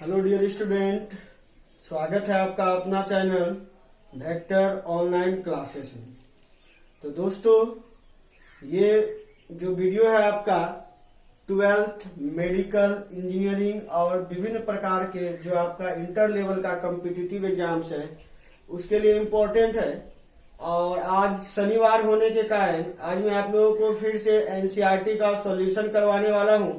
Hello dear student, स्वागत है आपका अपना चैनल वेक्टर ऑनलाइन क्लासेस में। तो दोस्तों, ये जो वीडियो है आपका 12th मेडिकल इंजीनियरिंग और विभिन्न प्रकार के जो आपका इंटर लेवल का कॉम्पिटिटिव एग्जाम्स है उसके लिए इम्पोर्टेंट है। और आज शनिवार होने के कारण आज मैं आप लोगों को फिर से एनसीईआरटी का सॉल्यूशन करवाने वाला हूं।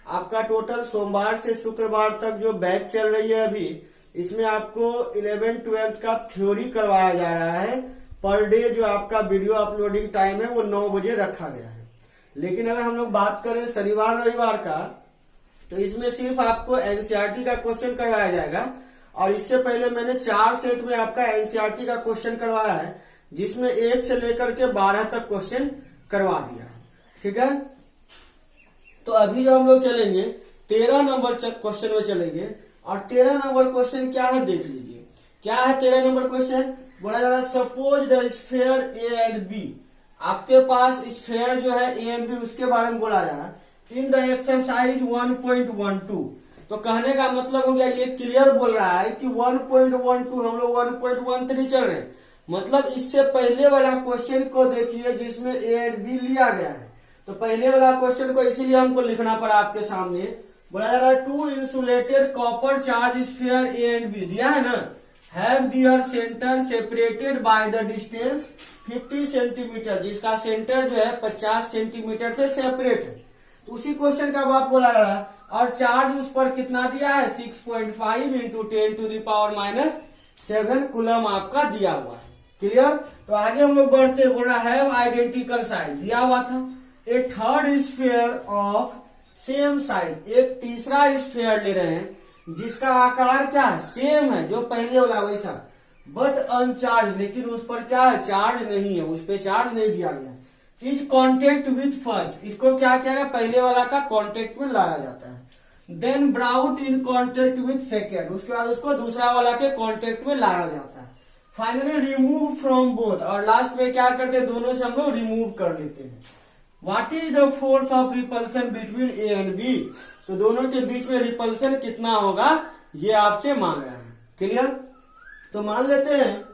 आपका टोटल सोमवार से शुक्रवार तक जो बैच चल रही है अभी, इसमें आपको 11th-12th का थ्योरी करवाया जा रहा है। पर डे जो आपका वीडियो अपलोडिंग टाइम है वो 9 बजे रखा गया है। लेकिन अगर हम लोग बात करें शनिवार रविवार का, तो इसमें सिर्फ आपको एनसीईआरटी का क्वेश्चन करवाया जाएगा। और इससे पहले मैंने 4 सेट में आपका एनसीईआरटी का क्वेश्चन करवाया है, जिसमें 1 से लेकर के 12 तक क्वेश्चन करवा दिया। ठीक है, तो अभी जो हम लोग चलेंगे 13 नंबर क्वेश्चन में चलेंगे। और 13 नंबर क्वेश्चन क्या है देख लीजिए। क्या है 13 नंबर क्वेश्चन? बोला जा रहा है suppose the sphere A and B. आपके पास स्फीयर जो है ए एंड बी, उसके बारे में बोला जा रहा है इन द एक्सरसाइज 1.12। तो कहने का मतलब हो गया, ये क्लियर बोल रहा है कि 1.12 हम लोग 1.13 चल रहे हैं। मतलब इससे पहले वाला क्वेश्चन को देखिए जिसमें ए एंड बी लिया गया है। तो पहले वाला क्वेश्चन को इसीलिए हमको लिखना पड़ा आपके सामने। बोला जा रहा है 2 insulated copper charge sphere A and B दिया है ना, have their centre separated by the distance 50 centimetre, जिसका सेंटर जो है 50 सेंटीमीटर से सेपरेट है। तो उसी क्वेश्चन का बात बोला जा रहा है। और चार्ज उस पर कितना दिया है 6.5 इंटू 10⁻⁷ कूलम आपका दिया हुआ है। क्लियर? तो आगे हम लोग बढ़ते, बोल रहा है आइडेंटिकल साइज दिया हुआ था। A third sphere of same size, एक तीसरा स्फीयर ले रहे हैं जिसका आकार क्या है, सेम है जो पहले वाला वैसा, बट अनचार्ज, लेकिन उस पर क्या है, चार्ज नहीं है, उस पर चार्ज नहीं दिया गया। इज कॉन्टेक्ट विथ फर्स्ट, इसको क्या किया गया, पहले वाला का कॉन्टेक्ट में लाया जाता है। Then brought in contact with second, उसके बाद उसको दूसरा वाला के कॉन्टेक्ट में लाया जाता है। फाइनली रिमूव फ्रॉम बोथ, और लास्ट में क्या करते हैं, दोनों से हम लोग रिमूव कर लेते हैं। What is the force of repulsion between A and B? तो दोनों के बीच में रिपल्सन कितना होगा ये आपसे मांग रहा है। क्लियर? तो मान लेते हैं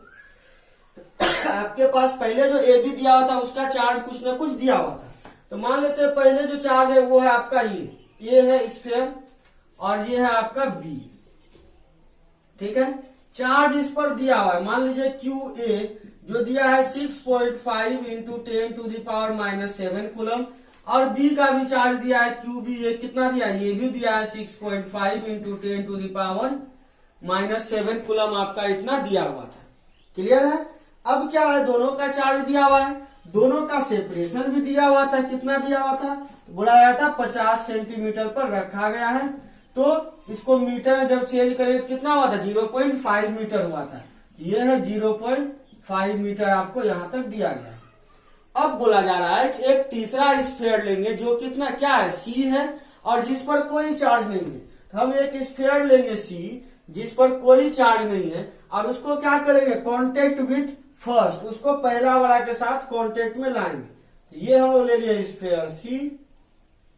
आपके पास पहले जो ए बी दिया हुआ था उसका चार्ज कुछ ना कुछ दिया हुआ था। तो मान लेते हैं पहले जो चार्ज है वो है आपका ये है स्फीयर, और ये है आपका बी। ठीक है, चार्ज इस पर दिया हुआ है, मान लीजिए क्यू ए जो दिया है 6.5 इंटू 10⁻⁷ कूलम, और बी का भी चार्ज दिया है क्यू बी, ये कितना दिया है, ये भी दिया है 6.5 इंटू 10⁻⁷ कूलम, आपका इतना दिया हुआ था। क्लियर है? अब क्या है, दोनों का चार्ज दिया हुआ है, दोनों का सेपरेशन भी दिया हुआ था। कितना दिया हुआ था, बोला गया था 50 सेंटीमीटर पर रखा गया है। तो इसको मीटर में जब चेंज करें तो कितना हुआ था, 0.5 मीटर हुआ था। ये है 0.5 मीटर आपको यहां तक दिया गया है। अब बोला जा रहा है कि एक तीसरा स्फीयर लेंगे जो कितना क्या है, सी है, और जिस पर कोई चार्ज नहीं है। तो हम एक स्फीयर लेंगे सी जिस पर कोई चार्ज नहीं है, और उसको क्या करेंगे, कॉन्टेक्ट विथ फर्स्ट, उसको पहला वाला के साथ कॉन्टेक्ट में लाएंगे। ये हम लोग ले लिए स्फीयर सी।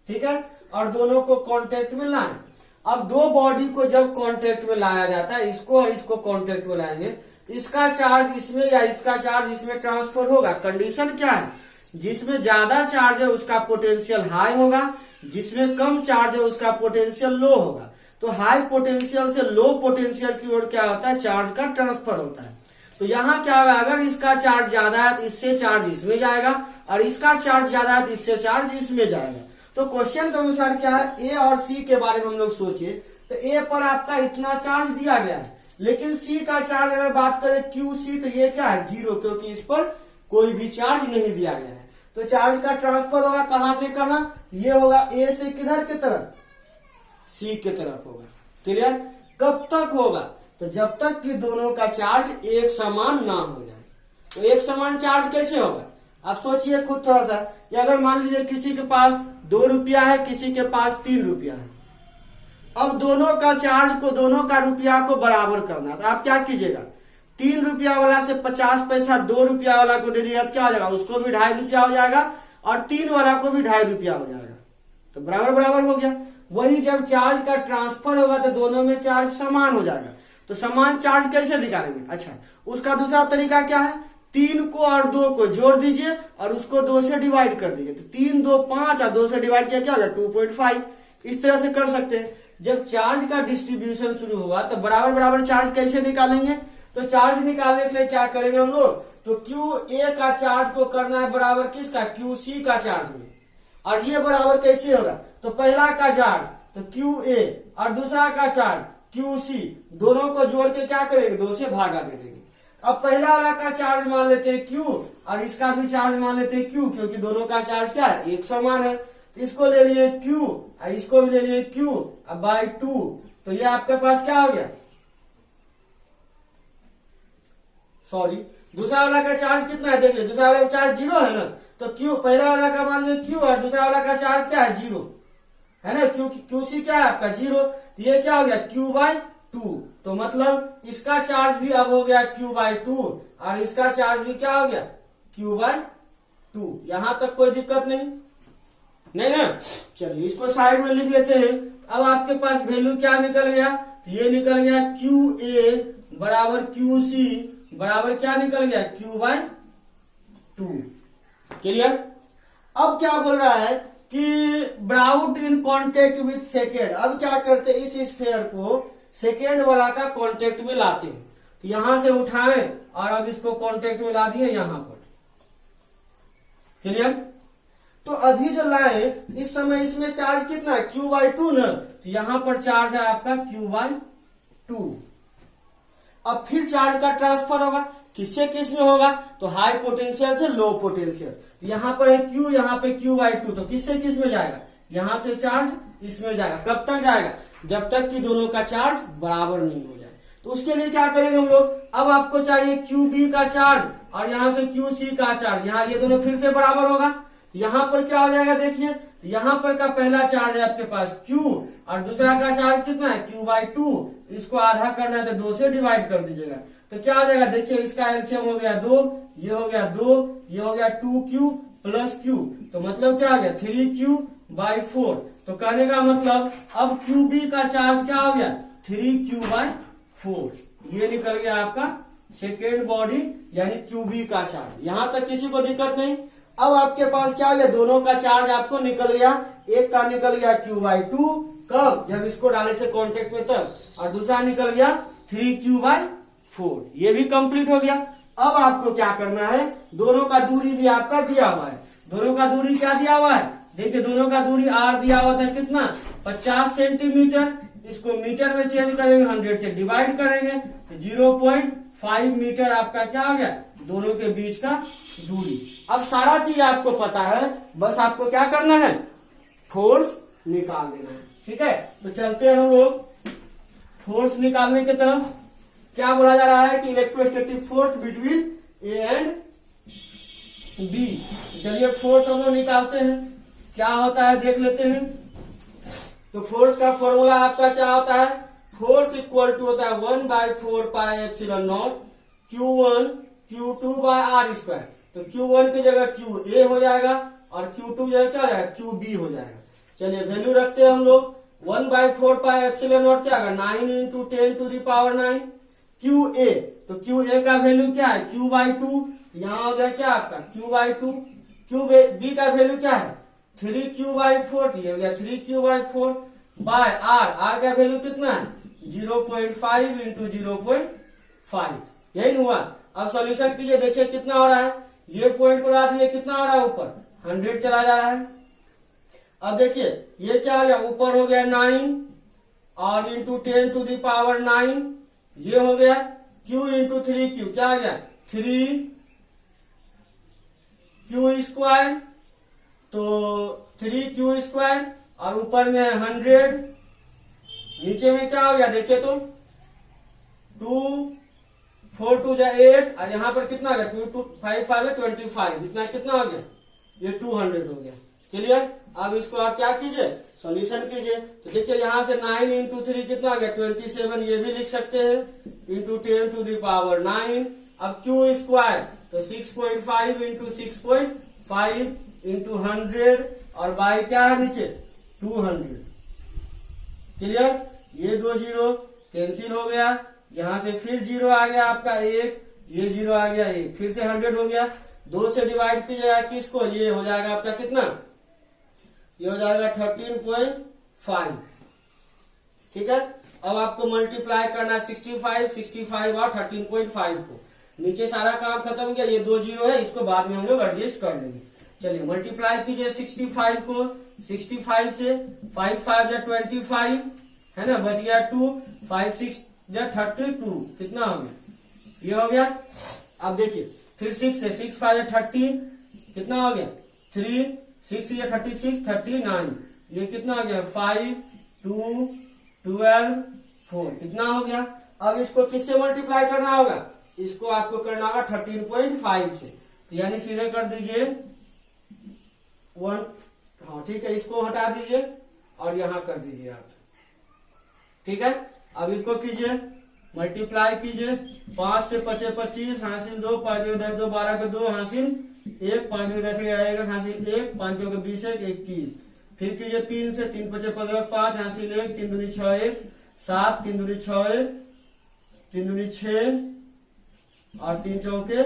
ठीक है, और दोनों को कॉन्टेक्ट में लाएं। अब दो बॉडी को जब कॉन्टेक्ट में लाया जाता है, इसको और इसको कॉन्टेक्ट में लाएंगे, इसका चार्ज इसमें या इसका चार्ज इसमें ट्रांसफर होगा। कंडीशन क्या है, जिसमें ज्यादा चार्ज है उसका पोटेंशियल हाई होगा, जिसमें कम चार्ज है उसका पोटेंशियल लो होगा। तो हाई पोटेंशियल से लो पोटेंशियल की ओर क्या होता है, चार्ज का ट्रांसफर होता है। तो यहाँ क्या होगा, अगर इसका चार्ज ज्यादा है तो इससे चार्ज इसमें जाएगा, और इसका चार्ज ज्यादा है तो इससे चार्ज इसमें जाएगा। तो क्वेश्चन के अनुसार क्या है, ए और सी के बारे में हम लोग सोचे तो ए पर आपका इतना चार्ज दिया गया है, लेकिन सी का चार्ज अगर बात करें क्यू सी, तो ये क्या है, 0, क्योंकि इस पर कोई भी चार्ज नहीं दिया गया है। तो चार्ज का ट्रांसफर होगा कहां से कहां, ये होगा ए से किधर की तरफ, सी की तरफ होगा। क्लियर? कब तक होगा, तो जब तक कि दोनों का चार्ज एक समान ना हो जाए। तो एक समान चार्ज कैसे होगा, आप सोचिए खुद थोड़ा सा। अगर मान लीजिए किसी के पास 2 रुपया है, किसी के पास 3 रुपया है। अब दोनों का चार्ज को, दोनों का रुपया को बराबर करना, तो आप क्या कीजिएगा, 3 रुपया वाला से 50 पैसा 2 रुपया वाला को दे दिया तो क्या हो जाएगा, उसको भी 2.5 रुपया हो जाएगा, और 3 वाला को भी 2.5 रुपया हो जाएगा। तो बराबर बराबर हो गया। वही जब चार्ज का ट्रांसफर होगा तो दोनों में चार्ज समान हो जाएगा। तो समान चार्ज कैसे निकालेंगे? अच्छा, उसका दूसरा तरीका क्या है, 3 को और 2 को जोड़ दीजिए और उसको 2 से डिवाइड कर दीजिए। तो 3 2 5 और 2 से डिवाइड किया क्या हो जाए 2.5। इस तरह से कर सकते हैं। जब चार्ज का डिस्ट्रीब्यूशन शुरू हुआ तो बराबर बराबर चार्ज कैसे निकालेंगे? तो चार्ज निकालने के लिए क्या करेंगे हम लोग, तो QA का चार्ज को करना है बराबर किसका, QC का चार्ज में। और ये बराबर कैसे होगा, तो पहला का चार्ज तो QA और दूसरा का चार्ज QC, दोनों को जोड़ के क्या करेंगे 2 से भागा दे देंगे। अब पहला वाला का चार्ज मान लेते हैं Q और इसका भी चार्ज मान लेते हैं Q, क्योंकि दोनों का चार्ज क्या है, एक समान है। तो इसको ले लिए Q और इसको भी ले लिए Q अब बाय 2। तो ये आपके पास क्या हो गया, सॉरी दूसरा वाला का चार्ज कितना है देख लीजिए, दूसरा वाला का चार्ज 0 है ना। तो Q पहला वाला का मान लीजिए Q और दूसरा वाला का चार्ज क्या है 0 है ना। QC क्या है आपका 0। तो ये क्या हो गया Q/2। तो मतलब इसका चार्ज भी अब हो गया Q/2 और इसका चार्ज भी क्या हो गया Q/2। यहां तक कोई दिक्कत नहीं ना। चलिए इसको साइड में लिख लेते हैं। अब आपके पास वैल्यू क्या निकल गया, ये निकल गया QA बराबर QC बराबर क्या निकल गया Q/2। क्लियर। अब क्या बोल रहा है कि brought in contact with second. अब क्या करते हैं, इस स्फीयर को सेकेंड वाला का कांटेक्ट में लाते हैं। तो यहां से उठाएं और अब इसको कांटेक्ट में ला दिए यहां पर। क्लियर। तो अभी जो लाए इस समय इसमें चार्ज कितना है Q/2 ना। तो यहां पर चार्ज है आपका Q/2। अब फिर चार्ज का ट्रांसफर होगा, किससे किस में होगा, तो हाई पोटेंशियल से लो पोटेंशियल। यहां पर है Q, यहां पे Q/2, तो किससे किस में जाएगा, यहां से चार्ज इसमें जाएगा। कब तक जाएगा, जब तक कि दोनों का चार्ज बराबर नहीं हो जाए। तो उसके लिए क्या करेंगे हम लोग, अब आपको चाहिए QB का चार्ज और यहां से QC का चार्ज, यहाँ ये दोनों फिर से बराबर होगा। यहां पर क्या हो जाएगा देखिए, यहां पर का पहला चार्ज है आपके पास Q और दूसरा का चार्ज कितना है Q/2। इसको आधा करना है तो 2 से डिवाइड कर दीजिएगा। तो क्या हो जाएगा देखिए, इसका एलसीएम हो गया 2, ये हो गया 2, ये हो गया 2Q प्लस Q। तो मतलब क्या हो गया 3Q/4। तो कहने का मतलब अब QB का चार्ज क्या हो गया 3Q/4। ये निकल गया आपका सेकेंड बॉडी यानी QB का चार्ज। यहां तक किसी को दिक्कत नहीं। अब आपके पास क्या हो गया, दोनों का चार्ज आपको निकल गया। एक का निकल गया Q/2 कब, जब इसको डाले थे कांटेक्ट में तब, और दूसरा निकल गया 3Q/4। ये भी कंप्लीट हो गया। अब आपको क्या करना है, दोनों का दूरी भी आपका दिया हुआ है। दोनों का दूरी क्या दिया हुआ है, देखिए दोनों का दूरी R दिया हुआ था कितना 50 सेंटीमीटर। इसको मीटर में चेंज करेंगे, 100 से डिवाइड करेंगे तो 0.5 मीटर आपका क्या हो गया, दोनों के बीच का दूरी। अब सारा चीज आपको पता है, बस आपको क्या करना है, फोर्स निकाल देना है। ठीक है, तो चलते हैं हम लोग फोर्स निकालने की तरफ। क्या बोला जा रहा है कि electrostatic force between A and B. चलिए फोर्स हम लोग निकालते हैं, क्या होता है देख लेते हैं। तो फोर्स का फॉर्मूला आपका क्या होता है, फोर्स इक्वल टू होता है 1/4πε0 Q1 Q2/r²। तो Q1 की जगह QA हो जाएगा और Q2 जगह क्या हो जाएगा QB हो जाएगा। चलिए वैल्यू रखते हैं हम लोग, 1/4πε0 क्या होगा 9 × 10⁹ QA। तो QA का वैल्यू क्या है Q/2, यहाँ हो गया क्या आपका Q/2। QB का वैल्यू क्या है 3Q/4, ये हो गया 3Q/4 बाय R का वैल्यू कितना है 0.5 × 0.5। यही हुआ। अब सॉल्यूशन कीजिए, देखिए कितना हो रहा है, ये पॉइंट को ला दिए कितना हो रहा है ऊपर 100 चला जा रहा है। अब देखिए ये क्या हो गया, ऊपर हो गया 9 और इंटू 10⁹9, ये हो गया Q × 3Q, क्या हो गया 3Q²। तो 3Q² और ऊपर में 100, नीचे में क्या हो गया देखिए तो 2 4 2 8 और यहाँ पर कितना हो गया 2 2 5 5 25, इतना कितना हो गया, ये 200 हो गया। क्लियर। अब इसको आप क्या कीजिए, सॉल्यूशन कीजिए। तो देखिए यहाँ से 9 × 3 कितना हो गया 27, ये भी लिख सकते हैं इंटू 10⁹9। अब Q² तो 6.5 × 6.5 × 100 और बाई क्या है नीचे 200। क्लियर। ये 2 जीरो कैंसिल हो गया, यहाँ से फिर जीरो आ गया आपका 1, ये जीरो आ गया 1, फिर से 100 हो गया। 2 से डिवाइड कीजिएगा किसको, ये हो जाएगा आपका कितना, ये हो जाएगा 13.5। ठीक है। अब आपको मल्टीप्लाई करना 65 और 13.5 को। नीचे सारा काम खत्म हो गया, ये 2 जीरो है, इसको बाद में हम लोग एडजस्ट कर लेंगे। चलिए मल्टीप्लाई कीजिए 65 को, 65 से 5 5 या 25 है ना, बच गया 2, 5 6 या 32, कितना हो गया, ये हो गया। अब देखिए फिर 6 से 6 5 या 30, कितना हो गया 3, 6 या 36 39, ये कितना हो गया 5 2 12 4, कितना हो गया। अब इसको किससे मल्टीप्लाई करना होगा, इसको आपको करना होगा 13.5 से, तो यानी सीधे कर दीजिए 1, हाँ ठीक है, इसको हटा दीजिए और यहां कर दीजिए आप। ठीक है। अब इसको कीजिए मल्टीप्लाई कीजिए, 5 से 5 25, हासिल 2, 5 10 2 12 के 2, हासिल 1, 5 10 1, हासिल 1, 5 के 20 21। फिर कीजिए 3 से 3 5 15 5, हासिल 1, 3 दूनी 6 1, 7 3 दूनी 6 1, 3 दूनी 6 और 3 चौके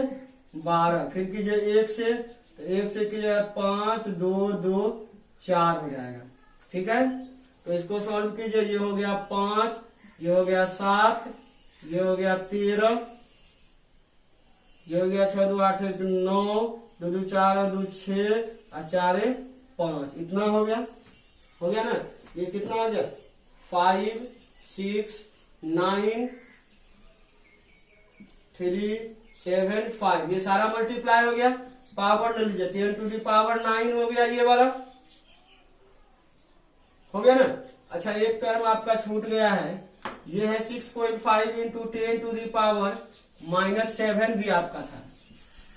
12। फिर कीजिए 1 से, तो 1 से कीजिए 5 2 2 4 हो जाएगा। ठीक है। तो इसको सॉल्व कीजिए, ये हो गया 5, ये हो गया 7, ये हो गया 13, ये हो गया 6 2 8 9, 2 2 4 2 6 और 4 5, इतना हो गया ना। ये कितना हो गया 5 6 9 3 7 5, ये सारा मल्टीप्लाई हो गया। पावर ले लीजिए 10 टू द पावर 9 हो गया, ये वाला हो गया ना। अच्छा एक टर्म आपका छूट गया है, ये है 6.5 इंटू 10 टू द पावर -7 भी आपका था,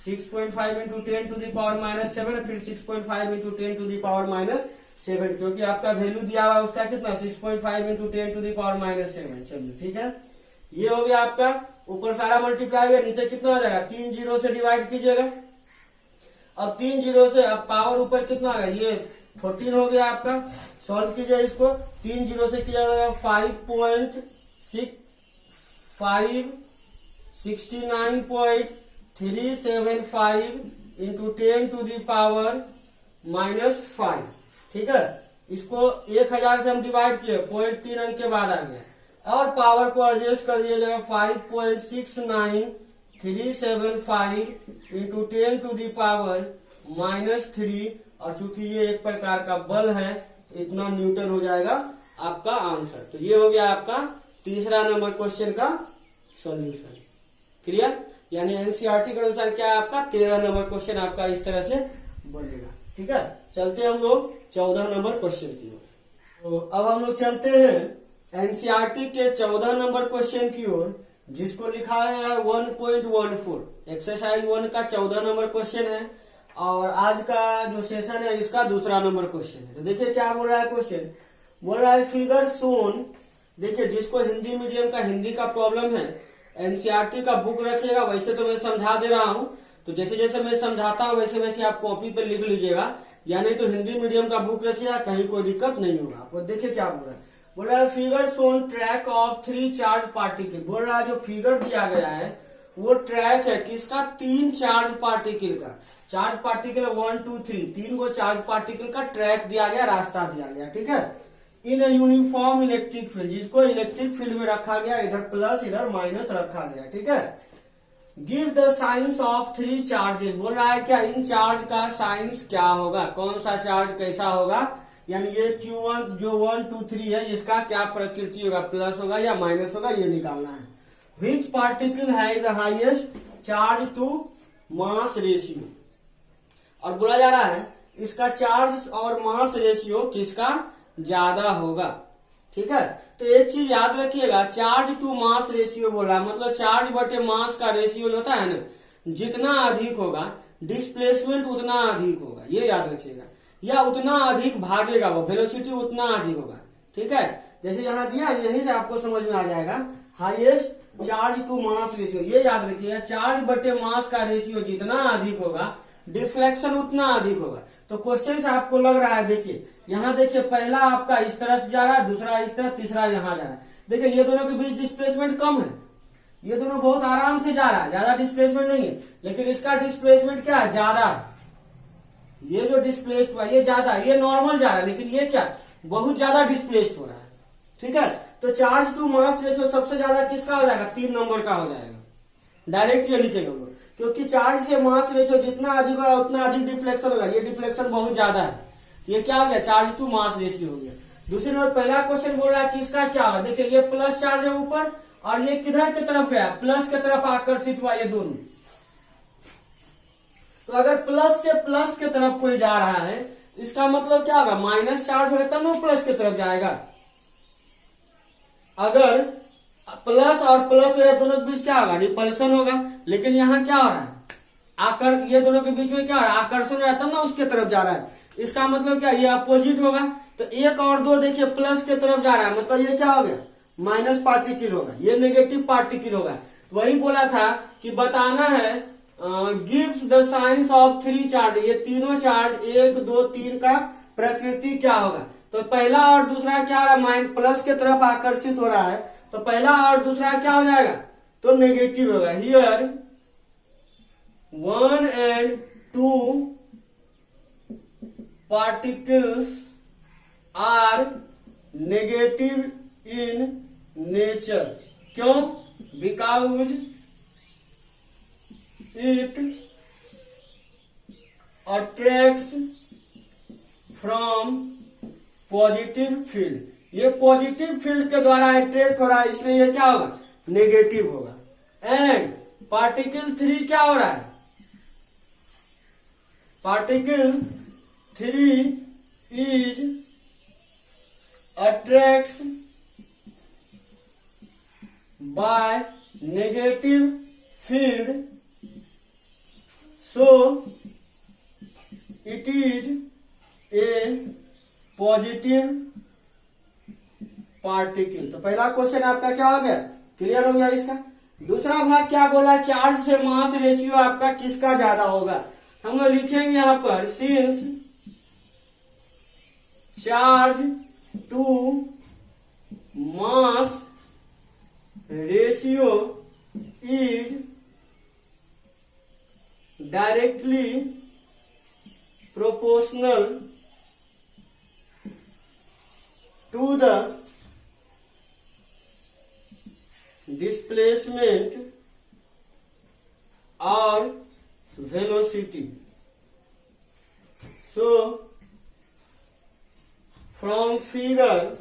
6.5 इंटू 10 टू द पावर -7, फिर 6.5 इंटू 10 टू द पावर -7, क्योंकि आपका वैल्यू दिया हुआ उसका कितना 6.5 इंटू 10 टू द पावर -7। चलिए ठीक है, ये हो गया आपका। ऊपर सारा मल्टीप्लाई हो गया, नीचे कितना हो जाएगा 3 जीरो से डिवाइड कीजिएगा। अब 3 जीरो से अब पावर ऊपर कितना आ गया, ये 14 हो गया आपका। सॉल्व कीजिए इसको, 3 जीरो से किया जाएगा 5.69.375 इंटू 10 टू दी पावर -5। ठीक है। इसको 1000 से हम डिवाइड किए, 0.3 अंक के बाद आ गया, और पावर को एडजस्ट कर दिया जाएगा 5.69375 इंटू 10 टू दी पावर -3, और चूंकि ये एक प्रकार का बल है, इतना न्यूटन हो जाएगा आपका आंसर। तो ये हो गया आपका तीसरा नंबर क्वेश्चन का सॉल्यूशन। क्लियर। यानी एनसीईआरटी के अनुसार क्या है आपका 13 नंबर क्वेश्चन आपका इस तरह से बनेगा। ठीक है। चलते हम लोग 14 नंबर क्वेश्चन की ओर। तो अब हम लोग चलते हैं एनसीईआरटी के 14 नंबर क्वेश्चन की ओर, जिसको लिखा है 1.14। एक्सरसाइज 1 का 14 नंबर क्वेश्चन है, और आज का जो सेशन है इसका दूसरा नंबर क्वेश्चन है। तो देखिए क्या बोल रहा है क्वेश्चन, बोल रहा है फिगर सोन। देखिए जिसको हिंदी मीडियम का हिंदी का प्रॉब्लम है, एनसीईआरटी का बुक रखिएगा। वैसे तो मैं समझा दे रहा हूं, तो जैसे जैसे मैं समझाता हूं वैसे वैसे आप कॉपी पे लिख लीजिएगा, या नहीं तो हिंदी मीडियम का बुक रखिएगा, कहीं कोई दिक्कत नहीं होगा आपको। देखिए क्या बोल रहा है, बोल रहा है figure shown track of 3 charge particle. बोल रहा है जो फिगर दिया गया है वो ट्रैक है किसका, 3 चार्ज पार्टिकल का। चार्ज पार्टिकल 1 2 3, 3 को चार्ज पार्टिकल का ट्रैक दिया गया, रास्ता दिया गया। ठीक है। इन यूनिफॉर्म इलेक्ट्रिक फील्ड, जिसको इलेक्ट्रिक फील्ड में रखा गया, इधर प्लस इधर माइनस रखा गया। ठीक है। Give the science of 3 charges. बोल रहा है क्या इन चार्ज का साइंस क्या होगा, कौन सा चार्ज कैसा होगा, यानी ये Q1 जो 1 2 3 है, इसका क्या प्रकृति होगा, प्लस होगा या माइनस होगा, ये निकालना है। विच पार्टिकल है the highest charge to mass ratio. और बोला जा रहा है इसका चार्ज और मास रेशियो किसका ज्यादा होगा। ठीक है। तो एक चीज याद रखिएगा, चार्ज टू मास रेशियो बोल रहा है, मतलब चार्ज बटे मास का रेशियो जो होता है ना, जितना अधिक होगा डिस्प्लेसमेंट उतना अधिक होगा, ये याद रखिएगा, या उतना अधिक भागेगा वो, वेलोसिटी उतना अधिक होगा। ठीक है। जैसे यहाँ दिया, यहीं से आपको समझ में आ जाएगा, highest charge to mass ratio, ये याद रखिएगा, चार्ज बटे मास का रेशियो जितना अधिक होगा डिफ्लेक्शन उतना अधिक होगा। तो क्वेश्चन से आपको लग रहा है, देखिए यहाँ देखिए पहला आपका इस तरह से जा रहा है, दूसरा इस तरह, तीसरा यहाँ जा रहा है। देखिए ये दोनों के बीच डिस्प्लेसमेंट कम है, ये दोनों बहुत आराम से जा रहा है, ज्यादा डिस्प्लेसमेंट नहीं है। लेकिन इसका डिस्प्लेसमेंट क्या है, ज्यादा। ये जो डिस्प्लेस्ड हुआ ये ज्यादा, ये नॉर्मल जा रहा है, लेकिन ये क्या बहुत ज्यादा डिस्प्लेस्ड हो रहा है। ठीक है, तो चार्ज टू मास रेशियो सबसे ज्यादा किसका हो जाएगा, 3 नंबर का हो जाएगा। डायरेक्ट ये लिखेंगे हम लोग, क्योंकि चार्ज से मास रेशियो जितना अधिक होगा उतना अधिक डिफ्लेक्शन होगा। ये डिफ्लेक्शन बहुत ज्यादा है, ये क्या हो गया, चार्ज टू मास रेशियो हो गया। दूसरी नंबर पहला क्वेश्चन बोल रहा है कि इसका क्या होगा। देखिए ये प्लस चार्ज है ऊपर और ये किधर की तरफ गया, प्लस की तरफ आकर्षित हुआ, ये दोनों। तो अगर प्लस से प्लस की तरफ कोई जा रहा है, इसका मतलब क्या होगा, माइनस चार्ज होगा तब ना प्लस की तरफ जाएगा। अगर प्लस और प्लस हो दोनों के बीच क्या होगा, रिपल्सन होगा। लेकिन यहाँ क्या हो रहा है, ये दोनों के बीच में क्या हो रहा है, आकर्षण हो रहा है तब ना उसके तरफ जा रहा है। इसका मतलब क्या, ये अपोजिट होगा। तो 1 और 2 देखिए प्लस की तरफ जा रहा है, मतलब ये क्या हो गया, माइनस पार्टिकल होगा, ये नेगेटिव पार्टिकल होगा। वही बोला था कि बताना है gives the science of 3 charge, ये तीनों चार्ज 1 2 3 का प्रकृति क्या होगा। तो पहला और दूसरा क्या हो रहा है, माइनस प्लस की तरफ आकर्षित हो रहा है, तो पहला और दूसरा क्या हो जाएगा, तो नेगेटिव होगा। Here 1 and 2 particles are negative in nature. क्यों, because it attracts from positive field, ये पॉजिटिव फील्ड के द्वारा अट्रैक्ट हो रहा है, इसलिए ये क्या होगा, नेगेटिव होगा। एंड पार्टिकल 3 क्या हो रहा है, particle 3 is attracts by negative field, so it is a positive particle. तो पहला क्वेश्चन आपका क्या हो गया, क्लियर हो गया इसका। दूसरा भाग क्या बोला, चार्ज से मास रेशियो आपका किसका ज्यादा होगा। हम लोग लिखेंगे यहां पर, since charge to mass ratio is directly proportional to the displacement or velocity. So from figure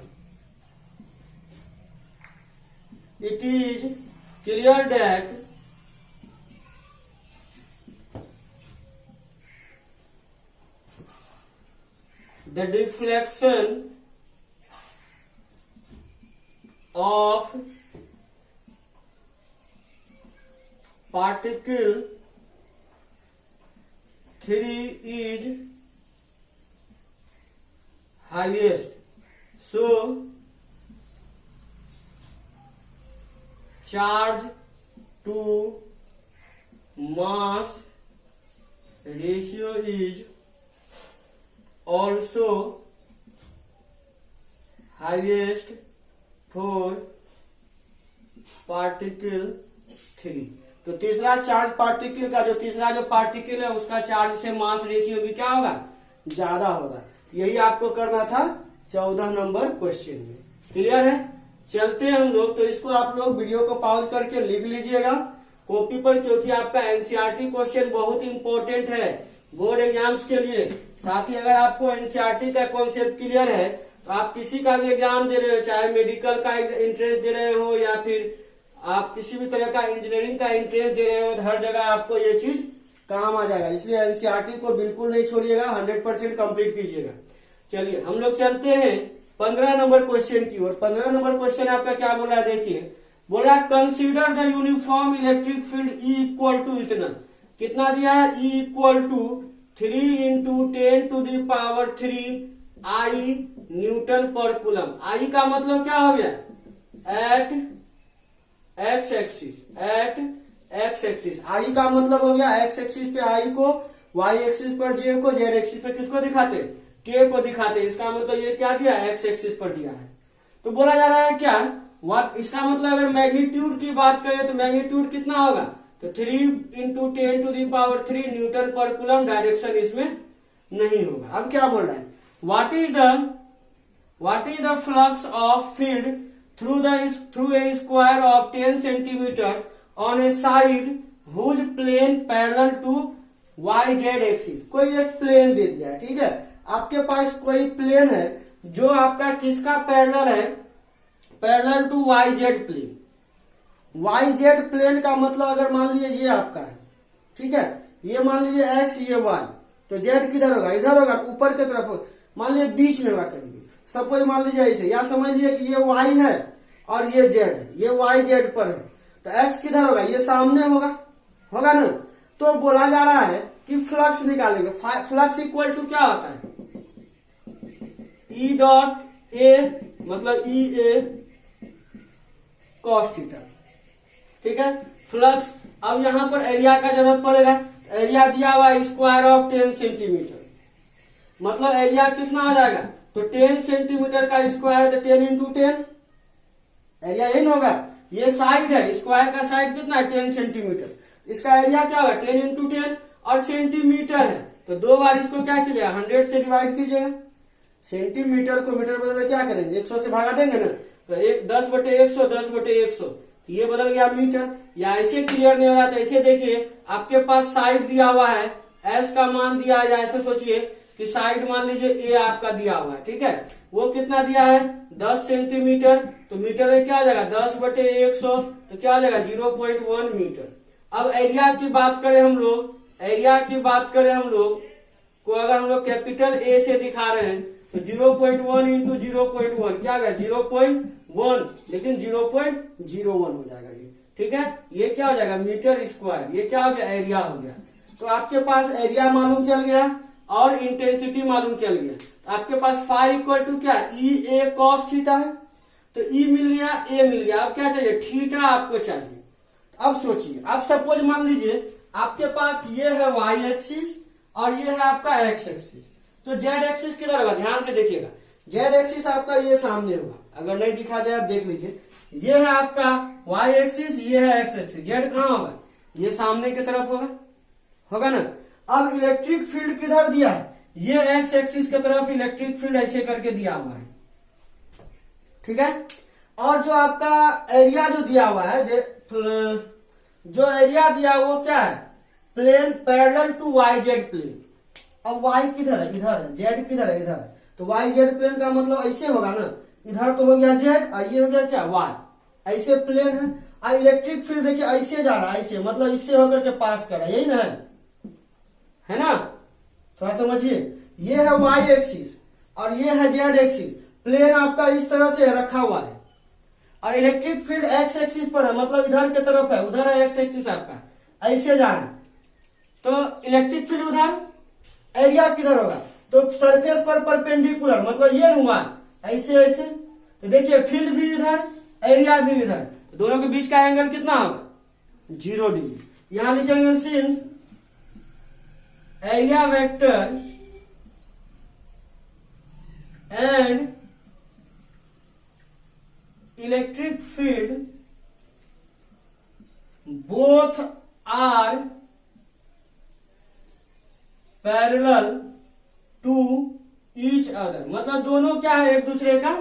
it is clear that the deflection of particle 3 is highest. So charge to mass ratio is also highest for particle 3। तो तीसरा charge particle का, जो तीसरा जो particle है उसका charge से mass ratio भी क्या होगा, ज्यादा होगा। यही आपको करना था 14 नंबर क्वेश्चन में। क्लियर है, चलते हैं हम लोग। तो इसको आप लोग वीडियो को पॉज करके लिख लीजिएगा कॉपी पर, क्योंकि आपका एनसीईआरटी क्वेश्चन बहुत इंपॉर्टेंट है बोर्ड एग्जाम्स के लिए। साथ ही अगर आपको एनसीईआरटी का कॉन्सेप्ट क्लियर है तो आप किसी का भी एग्जाम दे रहे हो, चाहे मेडिकल का इंटरेस्ट दे रहे हो या फिर आप किसी भी तरह का इंजीनियरिंग का इंटरेस्ट दे रहे हो, तो हर जगह आपको ये चीज काम आ जाएगा। इसलिए एनसीईआरटी को बिल्कुल नहीं छोड़िएगा, 100% कंप्लीट कीजिएगा। चलिए हम लोग चलते हैं 15 नंबर क्वेश्चन की ओर। 15 नंबर क्वेश्चन आपका क्या बोला है, देखिए बोला consider the uniform electric field E equal to इतना, कितना दिया है, E equal to 3 into 10⁻³ I newton per coulomb. I का मतलब क्या हो गया, at X axis, at X axis. I का मतलब हो गया एक्स एक्सिस पे आई को वाई एक्सिस पर जे को, जेड एक्सिस पर किसको दिखाते, के को दिखाते। इसका मतलब ये क्या दिया, एक्स एक्सिस पर दिया है। तो बोला जा रहा है क्या, व्हाट, इसका मतलब अगर मैग्नीट्यूड की बात करें तो मैग्नीट्यूड कितना होगा, तो 3 × 10⁻³ न्यूटन पर कूलम। डायरेक्शन इसमें नहीं होगा। अब क्या बोल रहा है, what is the flux of field through a square of 10 centimetre on a side whose plane parallel to Y Z axis. कोई एक प्लेन दे दिया है, ठीक है, आपके पास कोई प्लेन है जो आपका किसका पैरेलल है, parallel to Y Z plane. Y Z plane का मतलब अगर मान लीजिए ये आपका है, ठीक है, ये मान लीजिए एक्स, ये वाई, तो जेड किधर होगा, इधर होगा, ऊपर की तरफ, मान लीजिए बीच में होगा कहीं भी। सपोज मान लीजिए ऐसे, या समझ लीजिए कि ये वाई है और ये जेड है, ये वाई जेड पर है, तो एक्स किधर होगा, ये सामने होगा, होगा ना। तो बोला जा रहा है कि फ्लक्स निकालेंगे। फ्लक्स इक्वल टू क्या होता है, ई डॉट ए, मतलब ई ए कॉस थीटा, ठीक है, फ्लक्स। अब यहां पर एरिया का जरूरत पड़ेगा, एरिया दिया हुआ स्क्वायर ऑफ 10 सेंटीमीटर, मतलब एरिया कितना हो जाएगा, तो 10 सेंटीमीटर का स्क्वायर, तो 10 × 10 एरिया यही ना होगा। ये साइड है, स्क्वायर का साइड कितना है, 10 सेंटीमीटर, इसका एरिया क्या होगा, 10 × 10, और सेंटीमीटर है तो 2 बार इसको क्या कीजिएगा, 100 से डिवाइड कीजिएगा। सेंटीमीटर को मीटर बदल क्या करेंगे, 100 से भागा देंगे ना, तो 10/100, 10/100, ये बदल गया मीटर। या ऐसे क्लियर नहीं होगा तो ऐसे देखिए, आपके पास साइड दिया हुआ है, एस का मान दिया है, ऐसे सोचिए कि साइड मान लीजिए ए आपका दिया हुआ है, ठीक है, वो कितना दिया है, 10 सेंटीमीटर, तो मीटर में क्या हो जाएगा, 10/100, तो क्या हो जाएगा, 0.1 मीटर। अब एरिया की बात करें हम लोग, एरिया की बात करें हम लोग को, अगर हम लोग कैपिटल ए से दिखा रहे हैं तो 0.1 × 0.1 क्या होगा, 0.1, लेकिन 0.01 हो जाएगा ये, ठीक है। ये क्या हो जाएगा, मीटर स्क्वायर, ये क्या हो गया, एरिया हो गया। तो आपके पास एरिया मालूम चल गया और इंटेंसिटी मालूम चल गया। तो आपके पास फाई इक्वल टू क्या, ई ए कॉस थीटा है, तो ई मिल गया, ए मिल गया। अब क्या चाहिए, थीटा आपको चाहिए। अब सोचिए, अब सपोज मान लीजिए आपके पास ये है वाई एक्सिस और ये है आपका एक्स एक्सिस, तो जेड एक्सिस किधर होगा, ध्यान से देखिएगा, जेड एक्सिस आपका ये सामने होगा, अगर नहीं दिखा दे आप देख लीजिए, ये है आपका वाई एक्सिस, ये है एक्स एक्सिस, जेड कहाँ होगा, ये सामने की तरफ होगा, होगा ना। अब इलेक्ट्रिक फील्ड किधर दिया है, ये एक्स एक्सिस की तरफ इलेक्ट्रिक फील्ड ऐसे करके दिया हुआ है, ठीक है। और जो आपका एरिया जो दिया हुआ है, जो एरिया दिया वो क्या है, plane parallel to Y Z plane. अब वाई किधर है, इधर है, जेड किधर है, इधर है, तो वाई जेड प्लेन का मतलब ऐसे होगा ना, इधर तो हो गया जेड और ये हो गया क्या, वाई, ऐसे प्लेन है। और इलेक्ट्रिक फील्ड देखिए ऐसे जा रहा है, ऐसे मतलब इससे होकर के पास कर रहा है, यही ना है ना, थोड़ा समझिए। ये है वाई एक्सिस और ये है जेड एक्सिस, प्लेन आपका इस तरह से रखा हुआ है और इलेक्ट्रिक फील्ड एक्स एक्सिस पर है, मतलब इधर की तरफ है, उधर है एक्स एक्सिस आपका, ऐसे जा रहा है। तो इलेक्ट्रिक फील्ड उधर, एरिया किधर होगा, तो सरफेस पर परपेंडिकुलर, मतलब ये हुआ ऐसे ऐसे, तो देखिए फील्ड भी इधर, एरिया भी इधर, तो दोनों के बीच का एंगल कितना होगा, 0 डिग्री। यहां लिखेंगे since area vector and electric field both are parallel to each other, मतलब दोनों क्या है, एक दूसरे का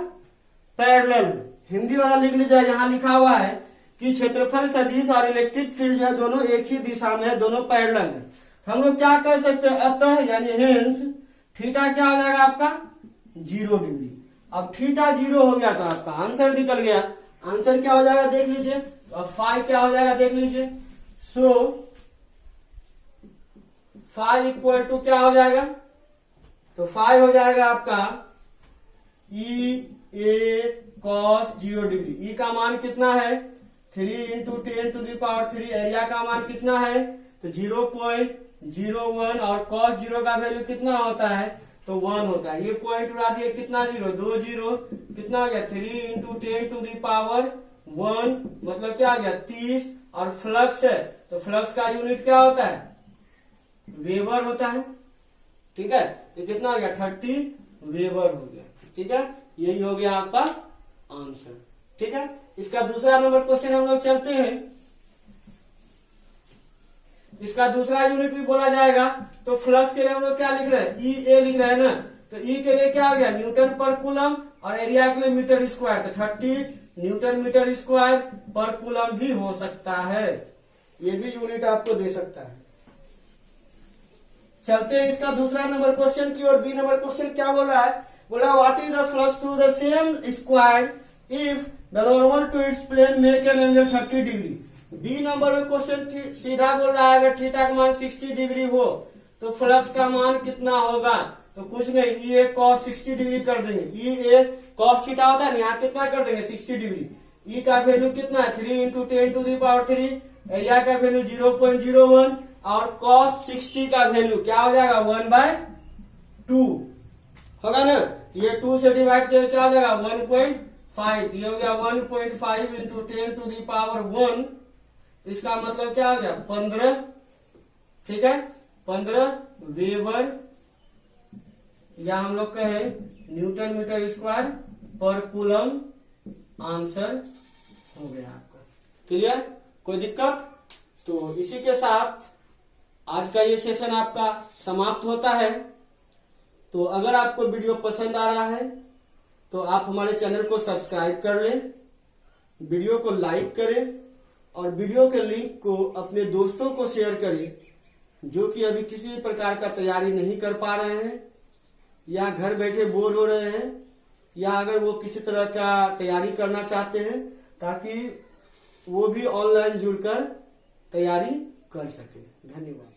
पैरेलल है। हिंदी वाला लिख लीजिए, यहां लिखा हुआ है कि क्षेत्रफल सदिश और इलेक्ट्रिक फील्ड जो है दोनों एक ही दिशा में है, दोनों पैरेलल है। हम लोग क्या कर सकते हैं, अतः यानी हेंस थीटा क्या हो जाएगा आपका, 0 डिग्री। अब थीटा 0 हो गया तो आपका आंसर निकल गया। आंसर क्या हो जाएगा देख लीजिए, अब फाई क्या हो जाएगा देख लीजिए। सो फाई इक्वल टू क्या हो जाएगा, तो फाई हो जाएगा आपका ई ए कॉस 0 डिग्री। ई का मान कितना है, 3 × 10⁻³ एरिया का मान कितना है, तो 0.01 और cos 0 का वैल्यू कितना होता है, तो 1 होता है। ये पॉइंट उड़ा दिए, कितना 0, 2 0, कितना आ गया 3 × 10⁻1, मतलब क्या आ गया 30। और फ्लक्स है तो फ्लक्स का यूनिट क्या होता है, वेबर होता है। ठीक है, ये कितना हो गया 30 वेबर हो गया। ठीक है, यही हो गया आपका आंसर। ठीक है, इसका दूसरा नंबर क्वेश्चन हम लोग चलते हैं। इसका दूसरा यूनिट भी बोला जाएगा। तो फ्लक्स के लिए हम लोग क्या लिख रहे हैं, ई ए लिख रहे हैं ना। तो ई के लिए क्या हो गया न्यूटन पर कूलम और एरिया के लिए मीटर स्क्वायर। तो 30 न्यूटन मीटर स्क्वायर पर कूलम भी हो सकता है, ये भी यूनिट आपको दे सकता है। चलते हैं इसका दूसरा नंबर क्वेश्चन की ओर। बी नंबर क्वेश्चन क्या बोल रहा है, बोला what is the flux through the same square if the normal to its plane make an angle 30 degree. B number में क्वेश्चन सीधा बोल रहा है अगर थीटा का मान 60 डिग्री हो तो फ्लक्स का मान कितना होगा। तो कुछ नहीं, ई ए कॉस 60 डिग्री कर देंगे। ई ए कॉस थीटा होता है ना, यहाँ कितना कर देंगे 60 डिग्री। ई का वैल्यू कितना है 3 into 10 to the power 3, area का वैल्यू 0.01 और कॉस 60 का वैल्यू क्या हो जाएगा 1/2 होगा ना। ये 2 से डिवाइड किया क्या हो जाएगा 1.5, ये हो गया 1.5 इंटू 10 टू द पावर 1। इसका मतलब क्या हो गया 15। ठीक है, 15 वेबर या हम लोग कहें न्यूटन मीटर स्क्वायर पर कूलम आंसर हो गया आपका। क्लियर, कोई दिक्कत। तो इसी के साथ आज का ये सेशन आपका समाप्त होता है। तो अगर आपको वीडियो पसंद आ रहा है तो आप हमारे चैनल को सब्सक्राइब कर लें, वीडियो को लाइक करें और वीडियो के लिंक को अपने दोस्तों को शेयर करें जो कि अभी किसी प्रकार का तैयारी नहीं कर पा रहे हैं या घर बैठे बोर हो रहे हैं, या अगर वो किसी तरह का तैयारी करना चाहते हैं ताकि वो भी ऑनलाइन जुड़कर तैयारी कर सके। धन्यवाद।